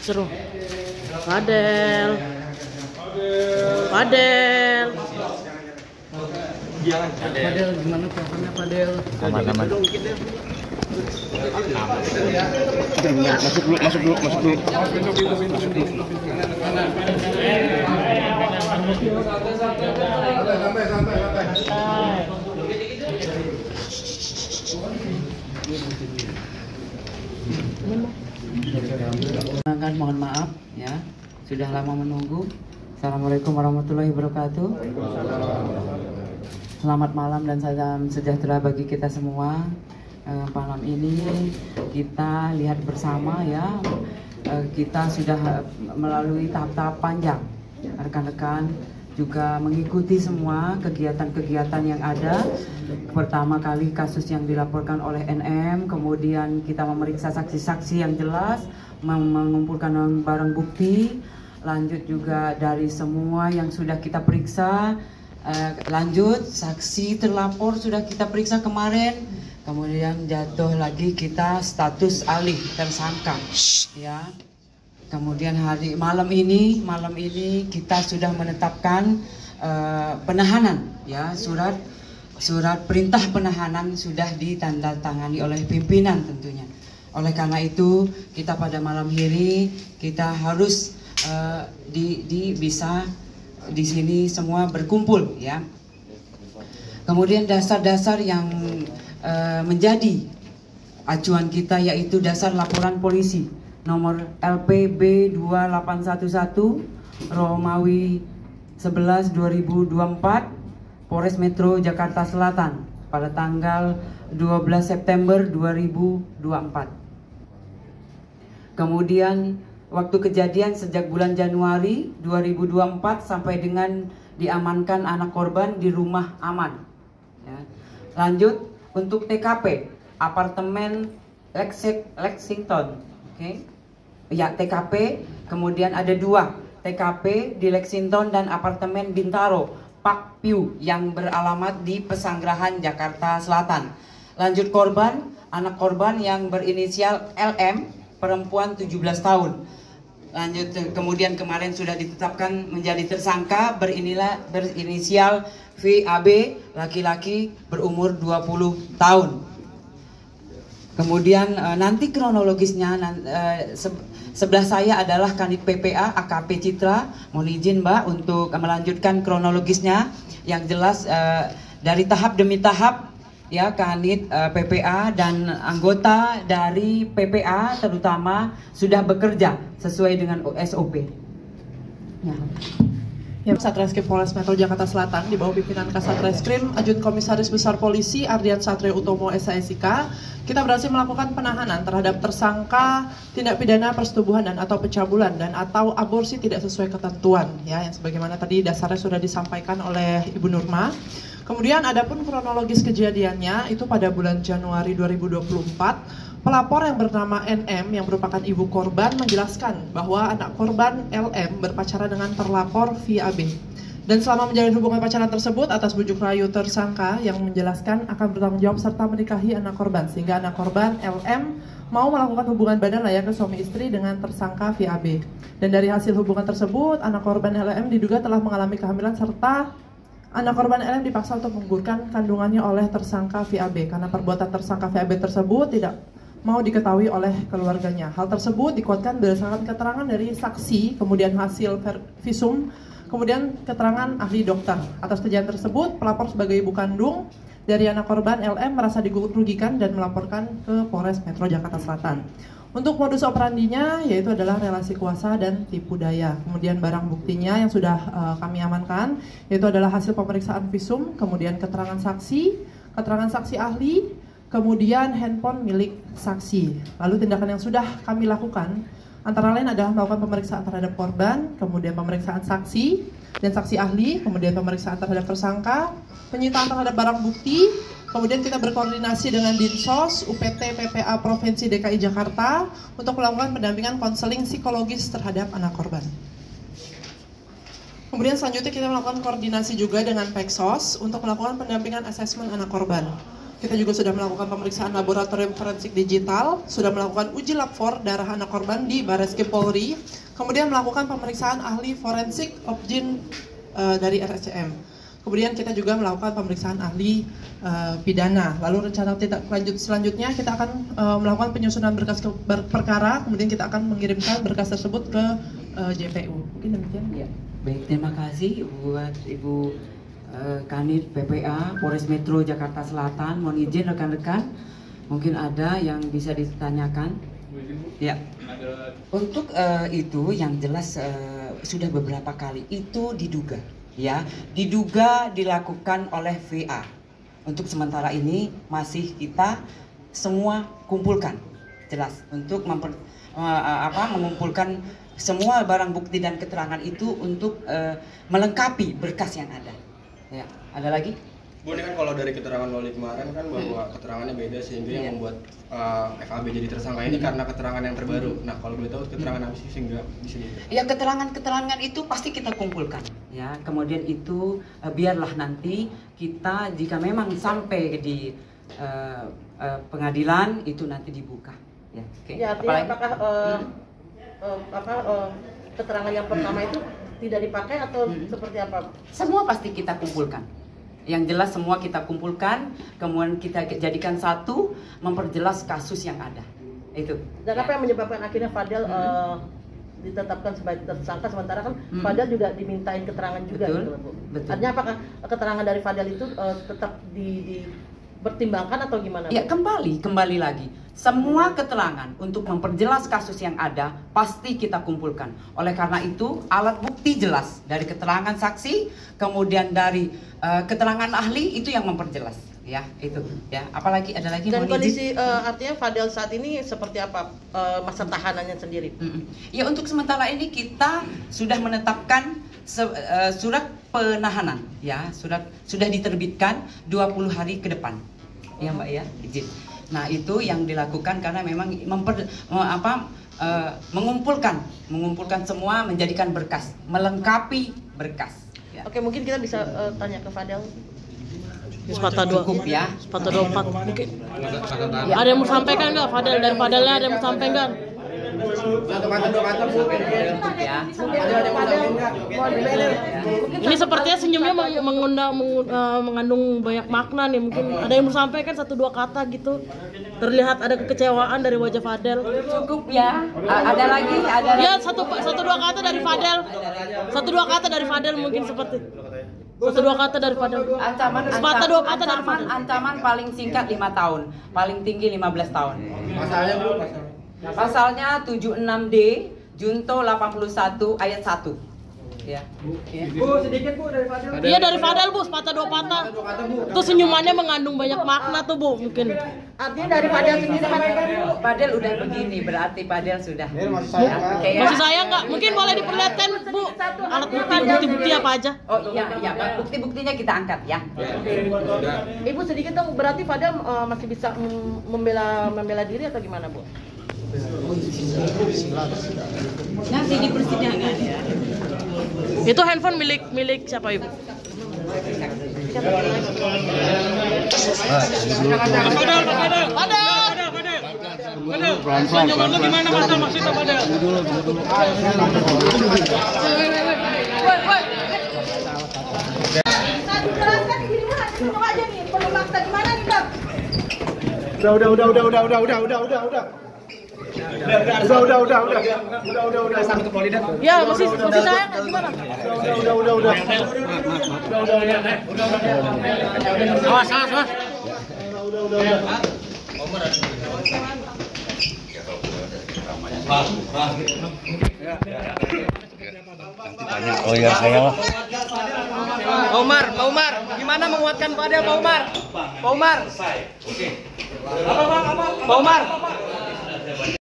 Seru. Padel. Padel. Padel gimana pokoknya padel? Aman-aman. Masuk dulu. Mohon maaf ya, sudah lama menunggu. Assalamualaikum warahmatullahi wabarakatuh. Selamat malam dan salam sejahtera bagi kita semua. Malam ini kita lihat bersama ya, kita sudah melalui tahap-tahap panjang. Rekan-rekan juga mengikuti semua kegiatan-kegiatan yang ada. Pertama kali kasus yang dilaporkan oleh NM, kemudian kita memeriksa saksi-saksi yang jelas, mengumpulkan barang bukti, lanjut juga dari semua yang sudah kita periksa, lanjut saksi terlapor sudah kita periksa kemarin, kemudian jatuh lagi kita status alih tersangka ya. Kemudian malam ini kita sudah menetapkan penahanan ya, surat perintah penahanan sudah ditandatangani oleh pimpinan tentunya. Oleh karena itu kita pada malam ini kita harus bisa di sini semua berkumpul ya. Kemudian dasar-dasar yang menjadi acuan kita yaitu dasar laporan polisi nomor LPB 2811 Romawi 11 2024 Polres Metro Jakarta Selatan pada tanggal 12 September 2024. Kemudian waktu kejadian sejak bulan Januari 2024 sampai dengan diamankan anak korban di rumah aman ya. Lanjut untuk TKP apartemen Lexington, oke. Ya, TKP, kemudian ada 2 TKP di Lexington dan apartemen Bintaro, Park View yang beralamat di Pesanggerahan, Jakarta Selatan. Lanjut korban, anak korban yang berinisial LM, perempuan 17 tahun. Lanjut, kemudian kemarin sudah ditetapkan menjadi tersangka berinisial VAB, laki-laki berumur 20 tahun. Kemudian nanti kronologisnya sebelah saya adalah Kanit PPA AKP Citra. Mohon izin Mbak untuk melanjutkan kronologisnya. Yang jelas dari tahap demi tahap ya, Kanit PPA dan anggota dari PPA terutama sudah bekerja sesuai dengan SOP. Ya. Satreskrim Polres Metro Jakarta Selatan di bawah pimpinan Kasatreskrim Ajun Komisaris Besar Polisi Ardian Satrio Utomo SIK, kita berhasil melakukan penahanan terhadap tersangka tindak pidana persetubuhan dan atau pencabulan dan atau aborsi tidak sesuai ketentuan ya, yang sebagaimana tadi dasarnya sudah disampaikan oleh Ibu Nurma. Kemudian adapun kronologis kejadiannya itu pada bulan Januari 2024. Pelapor yang bernama NM yang merupakan ibu korban menjelaskan bahwa anak korban LM berpacaran dengan terlapor VAB. Dan selama menjalin hubungan pacaran tersebut atas bujuk rayu tersangka yang menjelaskan akan bertanggung jawab serta menikahi anak korban. Sehingga anak korban LM mau melakukan hubungan badan layaknya suami istri dengan tersangka VAB. Dan dari hasil hubungan tersebut anak korban LM diduga telah mengalami kehamilan serta anak korban LM dipaksa untuk menggugurkan kandungannya oleh tersangka VAB. Karena perbuatan tersangka VAB tersebut tidak mau diketahui oleh keluarganya. Hal tersebut dikuatkan berdasarkan keterangan dari saksi, kemudian hasil visum, kemudian keterangan ahli dokter. Atas kejadian tersebut, pelapor sebagai ibu kandung dari anak korban LM merasa dirugikan dan melaporkan ke Polres Metro Jakarta Selatan. Untuk modus operandinya yaitu adalah relasi kuasa dan tipu daya. Kemudian barang buktinya yang sudah kami amankan yaitu adalah hasil pemeriksaan visum, kemudian keterangan saksi ahli, kemudian handphone milik saksi. Lalu tindakan yang sudah kami lakukan antara lain adalah melakukan pemeriksaan terhadap korban, kemudian pemeriksaan saksi, dan saksi ahli, kemudian pemeriksaan terhadap tersangka, penyitaan terhadap barang bukti, kemudian kita berkoordinasi dengan Dinsos, UPT, PPA Provinsi DKI Jakarta untuk melakukan pendampingan konseling psikologis terhadap anak korban. Kemudian selanjutnya kita melakukan koordinasi juga dengan Peksos untuk melakukan pendampingan asesmen anak korban. Kita juga sudah melakukan pemeriksaan laboratorium forensik digital, sudah melakukan uji lab for darah anak korban di Bareskrim Polri, kemudian melakukan pemeriksaan ahli forensik Opjin dari RSCM. Kemudian kita juga melakukan pemeriksaan ahli pidana. Lalu rencana tindak lanjut selanjutnya kita akan melakukan penyusunan berkas perkara, kemudian kita akan mengirimkan berkas tersebut ke JPU. Mungkin demikian. Ya. Baik, terima kasih buat Ibu Kanit PPA Polres Metro Jakarta Selatan. Mohon izin rekan-rekan, mungkin ada yang bisa ditanyakan. Ya. Untuk itu yang jelas sudah beberapa kali itu diduga, ya, diduga dilakukan oleh VA. Untuk sementara ini masih kita semua kumpulkan, jelas untuk mengumpulkan semua barang bukti dan keterangan itu untuk melengkapi berkas yang ada. Ya, ada lagi? Bu, ini kan kalau dari keterangan Loli kemarin kan bahwa keterangannya beda sehingga yang membuat FAB jadi tersangka ini karena keterangan yang terbaru. Nah, kalau boleh tahu keterangan apa sih sehingga di sini? Ya, keterangan-keterangan itu pasti kita kumpulkan. Ya, kemudian itu biarlah nanti kita jika memang sampai di pengadilan itu nanti dibuka. Ya, okay. Ya, artinya apakah keterangan yang pertama itu tidak dipakai atau seperti apa? Semua pasti kita kumpulkan. Yang jelas semua kita kumpulkan, kemudian kita jadikan satu, memperjelas kasus yang ada. Itu. Dan apa yang menyebabkan akhirnya Fadel ditetapkan sebagai tersangka, sementara kan Fadel juga dimintain keterangan juga, betul, gitu, Bu. Betul. Artinya apakah keterangan dari Fadel itu tetap dipertimbangkan atau gimana, Bu? Ya, kembali lagi. Semua keterangan untuk memperjelas kasus yang ada pasti kita kumpulkan. Oleh karena itu, alat bukti jelas dari keterangan saksi, kemudian dari keterangan ahli itu yang memperjelas. Ya, itu. Ya, apalagi ada lagi. Dan kondisi artinya Fadel saat ini seperti apa masa tahanannya sendiri? Ya, untuk sementara ini kita sudah menetapkan surat penahanan. Ya, sudah diterbitkan 20 hari ke depan. Ya, Mbak, ya, izin. Nah, itu yang dilakukan karena memang mengumpulkan semua, menjadikan berkas, melengkapi berkas. Ya. Oke, mungkin kita bisa tanya ke Fadel. Sepatah dua, cukup ya. Sepatah 24 mungkin. Ya. Ada yang mau sampaikan nggak Fadel? Dari Fadelnya ada yang mau sampaikan? Satu kata dua kata Bu. Ya. Ini sepertinya senyumnya mengandung banyak makna nih. Mungkin ada yang mau sampaikan 1-2 kata gitu. Terlihat ada kekecewaan dari wajah Fadel. Cukup ya. Ada lagi? Ya, 1-2 kata dari Fadel. 1-2 kata dari Fadel mungkin seperti. 1-2 kata dari Fadel. Ancaman paling singkat 5 tahun, paling tinggi 15 tahun. Masalahnya Bu, Pasalnya 76D Junto 81 ayat 1. Ya. Bu, sedikit Bu dari Fadel. Iya, dari Fadel Bu, sepatah 2 patah. Itu senyumannya mengandung banyak makna tuh Bu, mungkin. Artinya dari Fadel sendiri Fadel udah begini, berarti Fadel sudah. Masih sayang nggak? Oke, ya. Masih sayang nggak? Mungkin boleh diperlihatkan Bu, alat bukti apa aja? Oh iya, bukti-buktinya kita angkat ya. Ibu sedikit dong, berarti Fadel masih bisa membela diri atau gimana, Bu? Nanti di persidangan ya. Itu handphone milik siapa Ibu? Pelan-pelan gimana Mas? Maksudnya Padel? Udah sampai ke Polda. Ya, masih sayang gimana? Udah. Awas. Oh ya, saya lah. Pak Umar, gimana menguatkan Fadel, Pak Umar? Pak Umar.